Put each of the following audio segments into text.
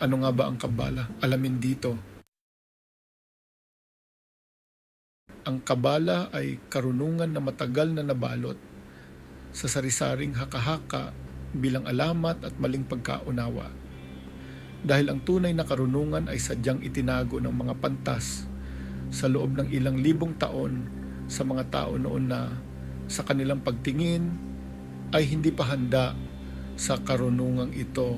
Ano nga ba ang Kabala? Alamin dito. Ang Kabala ay karunungan na matagal na nabalot sa sari-saring haka-haka bilang alamat at maling pagkaunawa. Dahil ang tunay na karunungan ay sadyang itinago ng mga pantas sa loob ng ilang libong taon sa mga tao noon na sa kanilang pagtingin ay hindi pa handa sa karunungang ito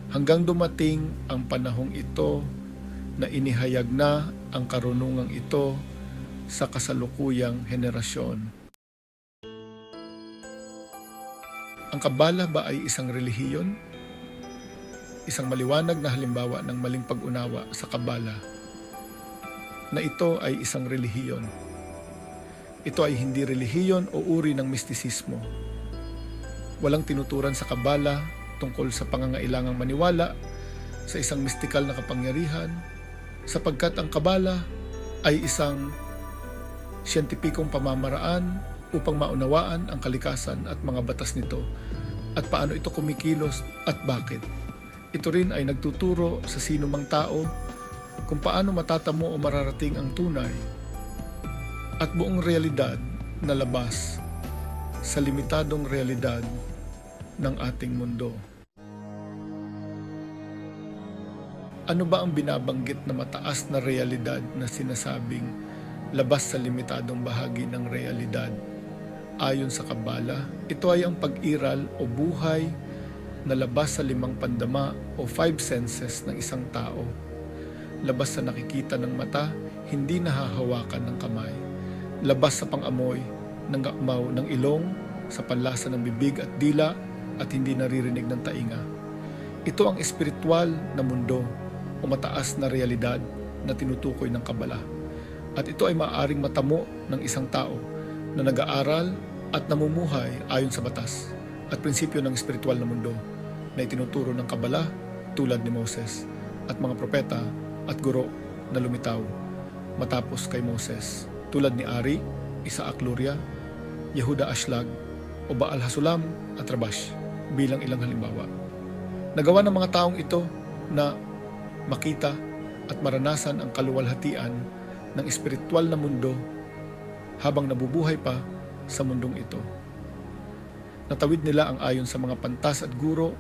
hanggang dumating ang panahong ito na inihayag na ang karunungang ito sa kasalukuyang henerasyon. Ang Kabala ba ay isang relihiyon? Isang maliwanag na halimbawa ng maling pag-unawa sa Kabala na ito ay isang relihiyon. Ito ay hindi relihiyon o uri ng mistisismo. Walang tinuturan sa Kabala tungkol sa pangangailangang maniwala sa isang mistikal na kapangyarihan sapagkat ang Kabala ay isang siyentipikong pamamaraan upang maunawaan ang kalikasan at mga batas nito at paano ito kumikilos at bakit. Ito rin ay nagtuturo sa sino mang tao kung paano matatamo o mararating ang tunay at buong realidad na labas sa limitadong realidad ng ating mundo. Ano ba ang binabanggit na mataas na realidad na sinasabing labas sa limitadong bahagi ng realidad? Ayon sa Kabala, ito ay ang pag-iral o buhay na labas sa 5 pandama o 5 senses ng isang tao. Labas sa nakikita ng mata, hindi nahahawakan ng kamay. Labas sa pang-amoy, ng gakmaw ng ilong, sa panlasa ng bibig at dila at hindi naririnig ng tainga. Ito ang espiritual na mundo o mataas na realidad na tinutukoy ng Kabala. At ito ay maaaring matamo ng isang tao na nag-aaral at namumuhay ayon sa batas at prinsipyo ng espiritual na mundo na itinuturo ng Kabala tulad ni Moses at mga propeta at guro na lumitaw matapos kay Moses tulad ni Ari, Isaac Luria, Yehuda Ashlag o Baal Hasulam at Rabash bilang ilang halimbawa. Nagawa ng mga taong ito na makita at maranasan ang kaluwalhatian ng espiritual na mundo habang nabubuhay pa sa mundong ito. Natawid nila ang ayon sa mga pantas at guro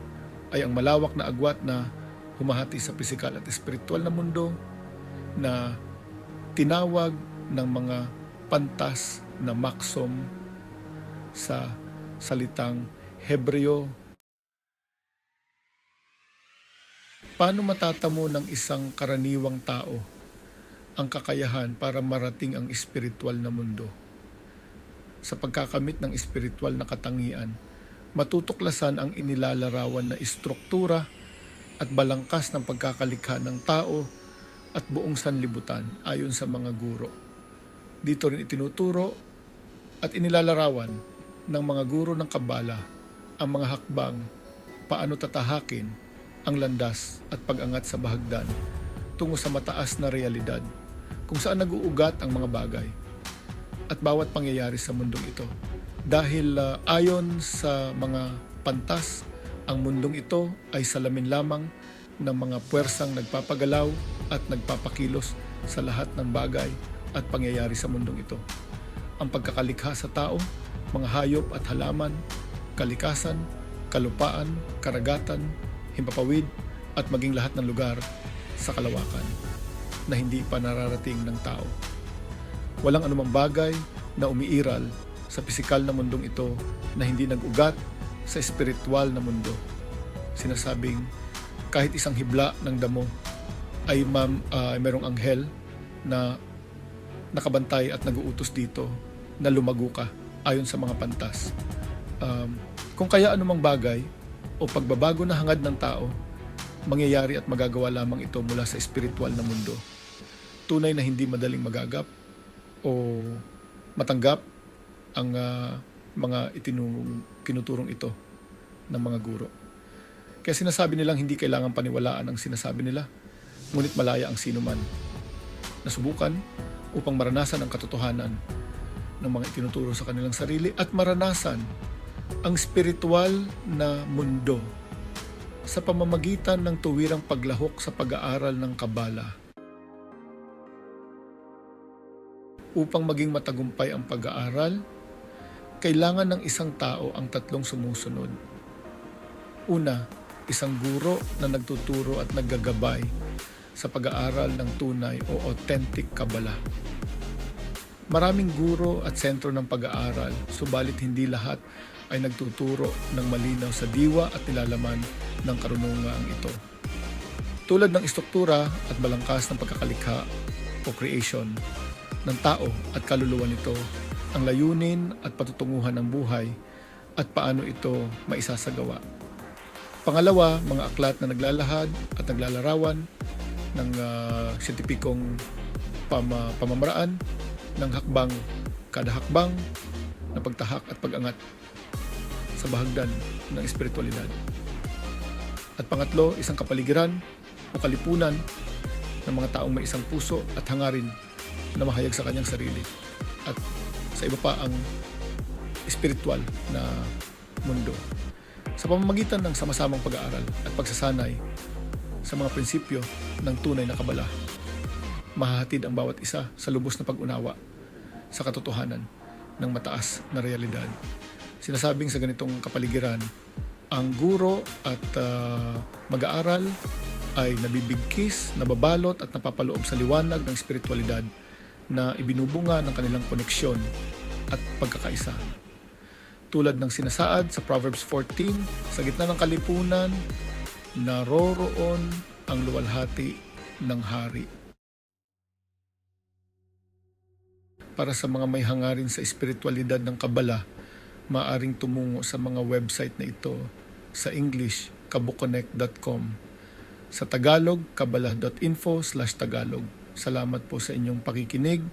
ay ang malawak na agwat na humahati sa pisikal at espiritual na mundo na tinawag ng mga pantas na maksom sa salitang Hebreo. Paano matatamo ng isang karaniwang tao ang kakayahan para marating ang espiritual na mundo? Sa pagkakamit ng espiritual na katangian, matutuklasan ang inilalarawan na istruktura at balangkas ng pagkakalikha ng tao at buong sanlibutan ayon sa mga guro. Dito rin itinuturo at inilalarawan ng mga guro ng Kabala ang mga hakbang paano tatahakin ang landas at pag-angat sa bahagdan tungo sa mataas na realidad kung saan nag-uugat ang mga bagay at bawat pangyayari sa mundong ito. Dahil ayon sa mga pantas, ang mundong ito ay salamin lamang ng mga puwersang nagpapagalaw at nagpapakilos sa lahat ng bagay at pangyayari sa mundong ito. Ang pagkakalikha sa tao, mga hayop at halaman, kalikasan, kalupaan, karagatan, himpapawid at maging lahat ng lugar sa kalawakan na hindi pa nararating ng tao. Walang anumang bagay na umiiral sa pisikal na mundong ito na hindi nag-ugat sa espiritual na mundo. Sinasabing kahit isang hibla ng damo ay merong anghel na nakabantay at nag-uutos dito na lumago ka ayon sa mga pantas. Kung kaya anumang bagay o pagbabago na hangad ng tao, mangyayari at magagawa lamang ito mula sa espiritual na mundo. Tunay na hindi madaling magagap o matanggap ang mga kinuturong ito ng mga guro. Kaya sinasabi nilang hindi kailangan paniwalaan ang sinasabi nila, ngunit malaya ang sinuman na subukan upang maranasan ang katotohanan ng mga itinuturo sa kanilang sarili at maranasan ang spiritual na mundo sa pamamagitan ng tuwirang paglahok sa pag-aaral ng Kabala. Upang maging matagumpay ang pag-aaral, kailangan ng isang tao ang tatlong sumusunod. Una, isang guro na nagtuturo at naggagabay sa pag-aaral ng tunay o authentic Kabala. Maraming guro at sentro ng pag-aaral, subalit hindi lahat ay nagtuturo ng malinaw sa diwa at nilalaman ng karunungang ito. Tulad ng istruktura at balangkas ng pagkakalikha o creation ng tao at kaluluwa nito, ang layunin at patutunguhan ng buhay at paano ito maisasagawa. Pangalawa, mga aklat na naglalahad at naglalarawan ng siyentipikong pamamaraan ng hakbang, kada hakbang na pagtahak at pag-angat sa bahagdan ng espiritualidad. At pangatlo, isang kapaligiran o kalipunan ng mga taong may isang puso at hangarin na mahayag sa kanyang sarili. At sa iba pa ang espiritual na mundo. Sa pamamagitan ng sama-samang pag-aaral at pagsasanay sa mga prinsipyo ng tunay na Kabala, mahahatid ang bawat isa sa lubos na pag-unawa sa katotohanan ng mataas na realidad. Sinasabing sa ganitong kapaligiran, ang guro at mag-aaral ay nabibigkis, nababalot at napapaloob sa liwanag ng espiritualidad na ibinubunga ng kanilang koneksyon at pagkakaisa. Tulad ng sinasaad sa Proverbs 14, sa gitna ng kalipunan, naroroon ang luwalhati ng hari. Para sa mga may hangarin sa espiritualidad ng Kabala, maaring tumungo sa mga website na ito. Sa English, kabuconnect.com. Sa Tagalog, kabala.info/Tagalog. Salamat po sa inyong pakikinig.